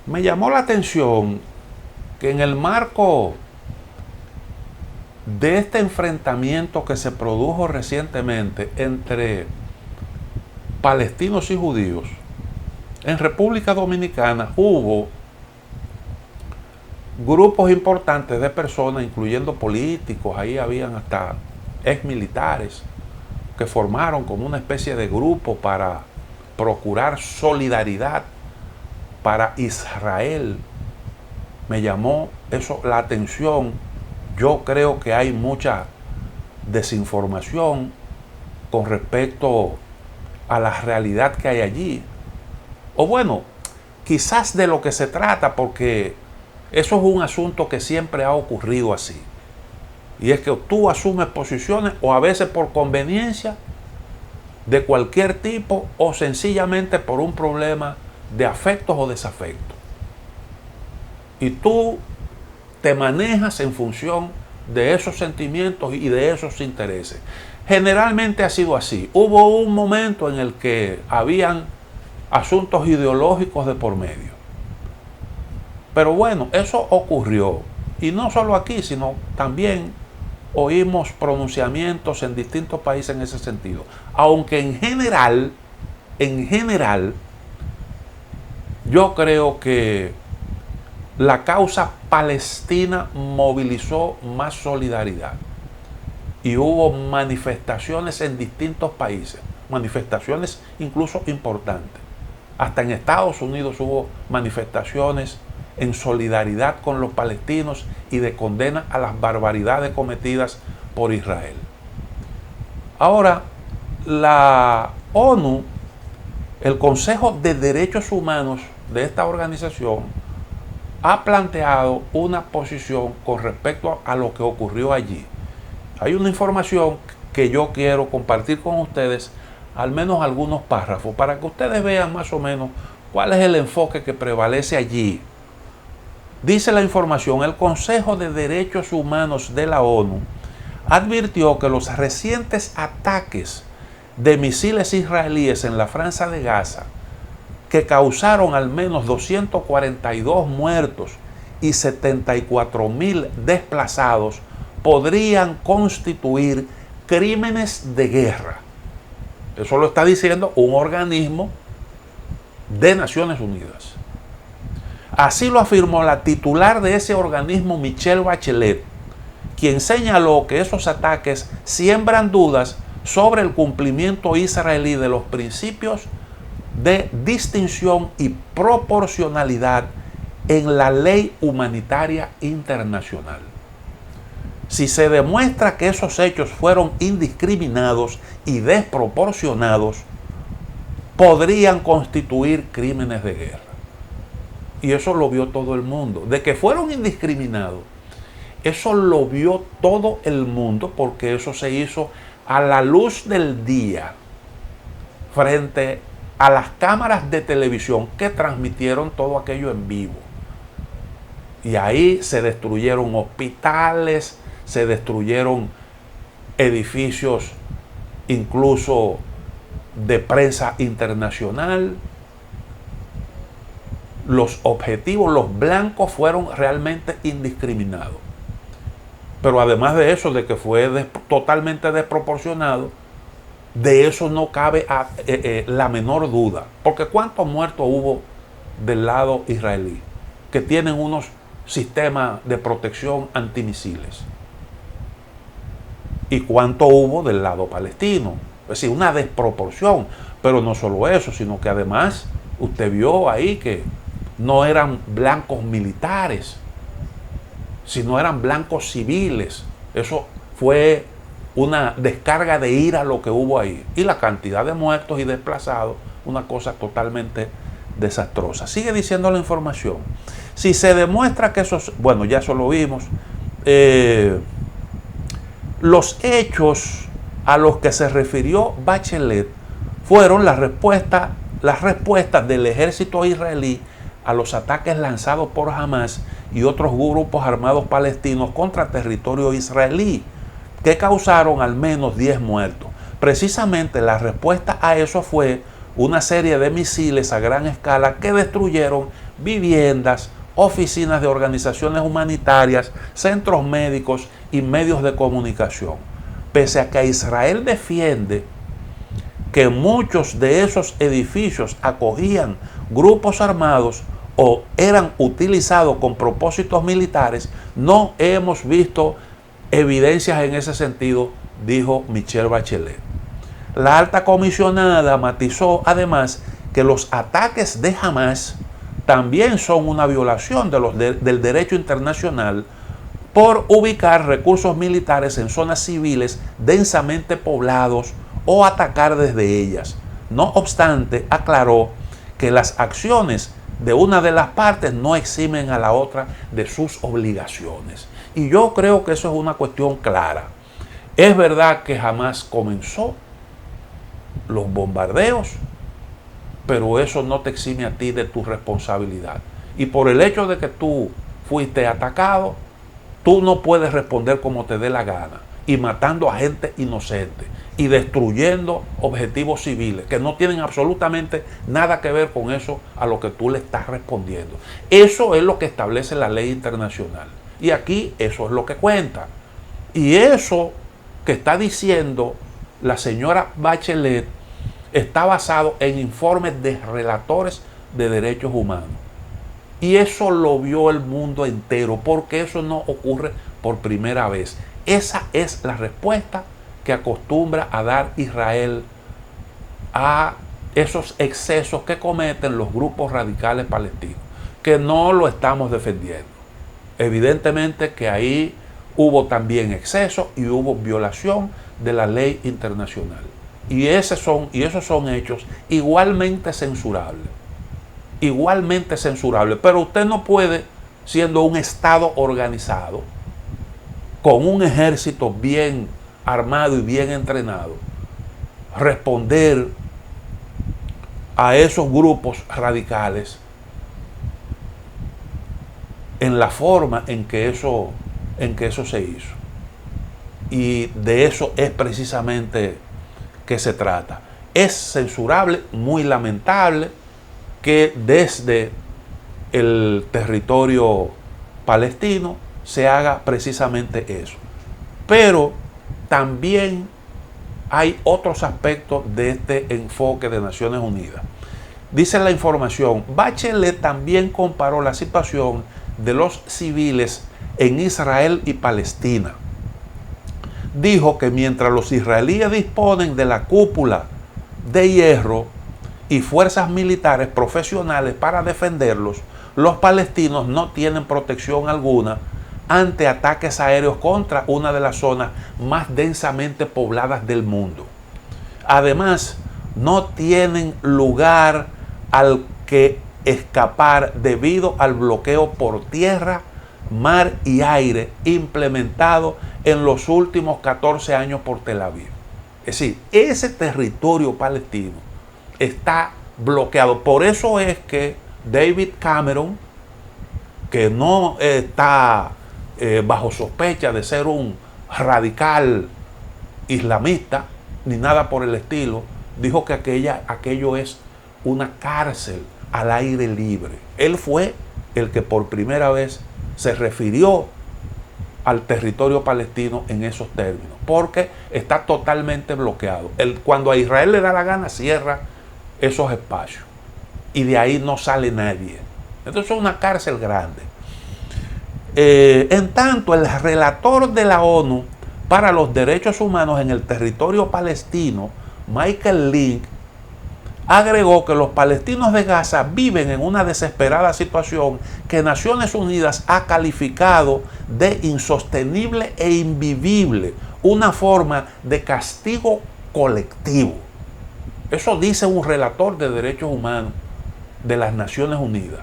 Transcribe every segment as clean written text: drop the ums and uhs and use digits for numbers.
Me llamó la atención que en el marco de este enfrentamiento que se produjo recientemente entre palestinos y judíos, en República Dominicana hubo grupos importantes de personas, incluyendo políticos, ahí habían hasta exmilitares, que formaron como una especie de grupo para procurar solidaridad para Israel. Me llamó eso la atención. Yo creo que hay mucha desinformación con respecto a la realidad que hay allí. O bueno, quizás de lo que se trata, porque eso es un asunto que siempre ha ocurrido así. Y es que tú asumes posiciones o a veces por conveniencia de cualquier tipo o sencillamente por un problema de afectos o desafectos. Y tú te manejas en función de esos sentimientos y de esos intereses. Generalmente ha sido así. Hubo un momento en el que habían asuntos ideológicos de por medio. Pero bueno, eso ocurrió. Y no solo aquí, sino también oímos pronunciamientos en distintos países en ese sentido. Aunque en general, yo creo que la causa palestina movilizó más solidaridad. Y hubo manifestaciones en distintos países, manifestaciones incluso importantes. Hasta en Estados Unidos hubo manifestaciones en solidaridad con los palestinos y de condena a las barbaridades cometidas por Israel. Ahora, la ONU, el Consejo de Derechos Humanos de esta organización, ha planteado una posición con respecto a lo que ocurrió allí. Hay una información que yo quiero compartir con ustedes, al menos algunos párrafos, para que ustedes vean más o menos cuál es el enfoque que prevalece allí. Dice la información: el Consejo de Derechos Humanos de la ONU advirtió que los recientes ataques de misiles israelíes en la Franja de Gaza, que causaron al menos 242 muertos y 74.000 desplazados, podrían constituir crímenes de guerra. Eso lo está diciendo un organismo de Naciones Unidas. Así lo afirmó la titular de ese organismo, Michelle Bachelet, quien señaló que esos ataques siembran dudas sobre el cumplimiento israelí de los principios de distinción y proporcionalidad en la ley humanitaria internacional. Si se demuestra que esos hechos fueron indiscriminados y desproporcionados, podrían constituir crímenes de guerra. Y eso lo vio todo el mundo. De que fueron indiscriminados, eso lo vio todo el mundo, porque eso se hizo a la luz del día, frente a las cámaras de televisión que transmitieron todo aquello en vivo. Y ahí se destruyeron hospitales, se destruyeron edificios incluso de prensa internacional. Los objetivos, los blancos, fueron realmente indiscriminados. Pero además de eso, de que fue totalmente desproporcionado, de eso no cabe la menor duda. Porque ¿cuántos muertos hubo del lado israelí? Que tienen unos sistemas de protección antimisiles. ¿Y cuánto hubo del lado palestino? Es decir, una desproporción. Pero no solo eso, sino que además usted vio ahí que no eran blancos militares, sino eran blancos civiles. Eso fue una descarga de ira lo que hubo ahí. Y la cantidad de muertos y desplazados, una cosa totalmente desastrosa. Sigue diciendo la información. Si se demuestra que esos, bueno, ya eso lo vimos, los hechos a los que se refirió Bachelet fueron las respuestas del ejército israelí a los ataques lanzados por Hamas y otros grupos armados palestinos contra territorio israelí, que causaron al menos 10 muertos. Precisamente la respuesta a eso fue una serie de misiles a gran escala que destruyeron viviendas, oficinas de organizaciones humanitarias, centros médicos y medios de comunicación. Pese a que Israel defiende que muchos de esos edificios acogían grupos armados o eran utilizados con propósitos militares, no hemos visto evidencias en ese sentido, dijo Michelle Bachelet. La alta comisionada matizó además que los ataques de Hamas también son una violación del derecho internacional por ubicar recursos militares en zonas civiles densamente poblados o atacar desde ellas. No obstante, aclaró que las acciones de una de las partes no eximen a la otra de sus obligaciones. Y yo creo que eso es una cuestión clara. Es verdad que Hamas comenzó los bombardeos, pero eso no te exime a ti de tu responsabilidad. Y por el hecho de que tú fuiste atacado, tú no puedes responder como te dé la gana y matando a gente inocente y destruyendo objetivos civiles que no tienen absolutamente nada que ver con eso a lo que tú le estás respondiendo. Eso es lo que establece la ley internacional. Y aquí eso es lo que cuenta. Y eso que está diciendo la señora Bachelet está basado en informes de relatores de derechos humanos. Y eso lo vio el mundo entero, porque eso no ocurre por primera vez. Esa es la respuesta que acostumbra a dar Israel a esos excesos que cometen los grupos radicales palestinos, que no lo estamos defendiendo. Evidentemente que ahí hubo también exceso y hubo violación de la ley internacional. Y esos son hechos igualmente censurables. Igualmente censurables. Pero usted no puede, siendo un Estado organizado, con un ejército bien armado y bien entrenado, responder a esos grupos radicales en la forma en que eso se hizo. Y de eso es precisamente que se trata. Es censurable, muy lamentable que desde el territorio palestino se haga precisamente eso. Pero también hay otros aspectos de este enfoque de Naciones Unidas. Dice la información, Bachelet también comparó la situación de los civiles en Israel y Palestina. Dijo que mientras los israelíes disponen de la cúpula de hierro y fuerzas militares profesionales para defenderlos, los palestinos no tienen protección alguna ante ataques aéreos contra una de las zonas más densamente pobladas del mundo. Además, no tienen lugar al que escapar debido al bloqueo por tierra, mar y aire implementado en los últimos 14 años por Tel Aviv. Es decir, ese territorio palestino está bloqueado. Por eso es que David Cameron, que no está bajo sospecha de ser un radical islamista, ni nada por el estilo, dijo que aquello es una cárcel al aire libre. Él fue el que por primera vez se refirió al territorio palestino en esos términos, porque está totalmente bloqueado. Cuando a Israel le da la gana, cierra esos espacios y de ahí no sale nadie. Entonces es una cárcel grande. En tanto, el relator de la ONU para los Derechos Humanos en el territorio palestino, Michael Lynk, agregó que los palestinos de Gaza viven en una desesperada situación que Naciones Unidas ha calificado de insostenible e invivible, una forma de castigo colectivo. Eso dice un relator de derechos humanos de las Naciones Unidas.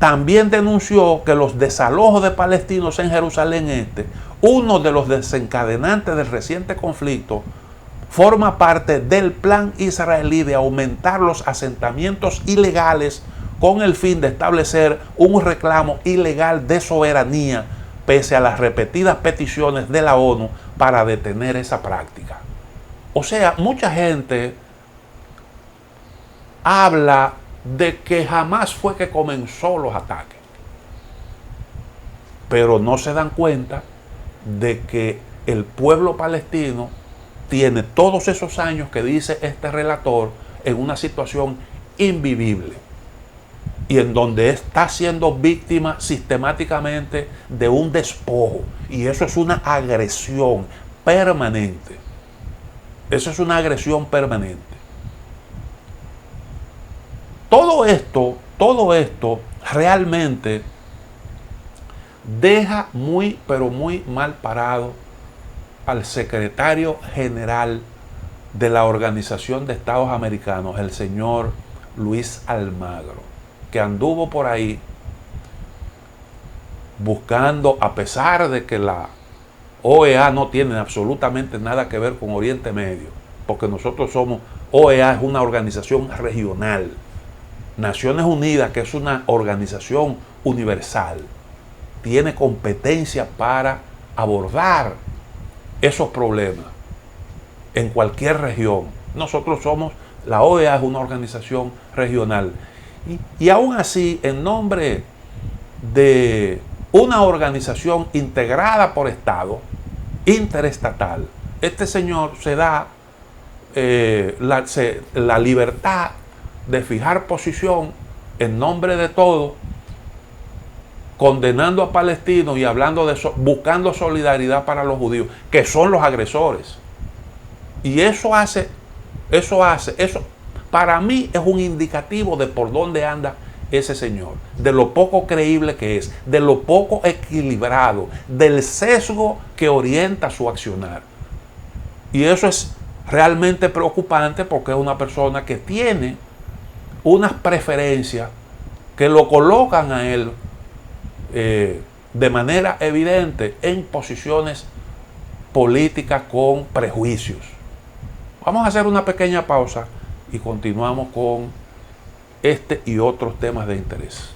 También denunció que los desalojos de palestinos en Jerusalén Este, uno de los desencadenantes del reciente conflicto, forma parte del plan israelí de aumentar los asentamientos ilegales con el fin de establecer un reclamo ilegal de soberanía, pese a las repetidas peticiones de la ONU para detener esa práctica. O sea, mucha gente habla de que jamás fue que comenzó los ataques. Pero no se dan cuenta de que el pueblo palestino tiene todos esos años que dice este relator en una situación invivible y en donde está siendo víctima sistemáticamente de un despojo, y eso es una agresión permanente. Eso es una agresión permanente. Todo esto realmente deja muy, pero muy mal parado al secretario general de la Organización de Estados Americanos, el señor Luis Almagro, que anduvo por ahí buscando, a pesar de que la OEA no tiene absolutamente nada que ver con Oriente Medio, porque nosotros somos, OEA es una organización regional, Naciones Unidas, que es una organización universal, tiene competencia para abordar esos problemas en cualquier región. Nosotros somos, la OEA es una organización regional. Y aún así, en nombre de una organización integrada por Estado, interestatal, este señor se da la libertad de fijar posición en nombre de todo, condenando a palestinos y hablando de eso, buscando solidaridad para los judíos, que son los agresores. Y eso para mí es un indicativo de por dónde anda ese señor, de lo poco creíble que es, de lo poco equilibrado, del sesgo que orienta su accionar. Y eso es realmente preocupante, porque es una persona que tiene unas preferencias que lo colocan a él de manera evidente en posiciones políticas con prejuicios. Vamos a hacer una pequeña pausa y continuamos con este y otros temas de interés.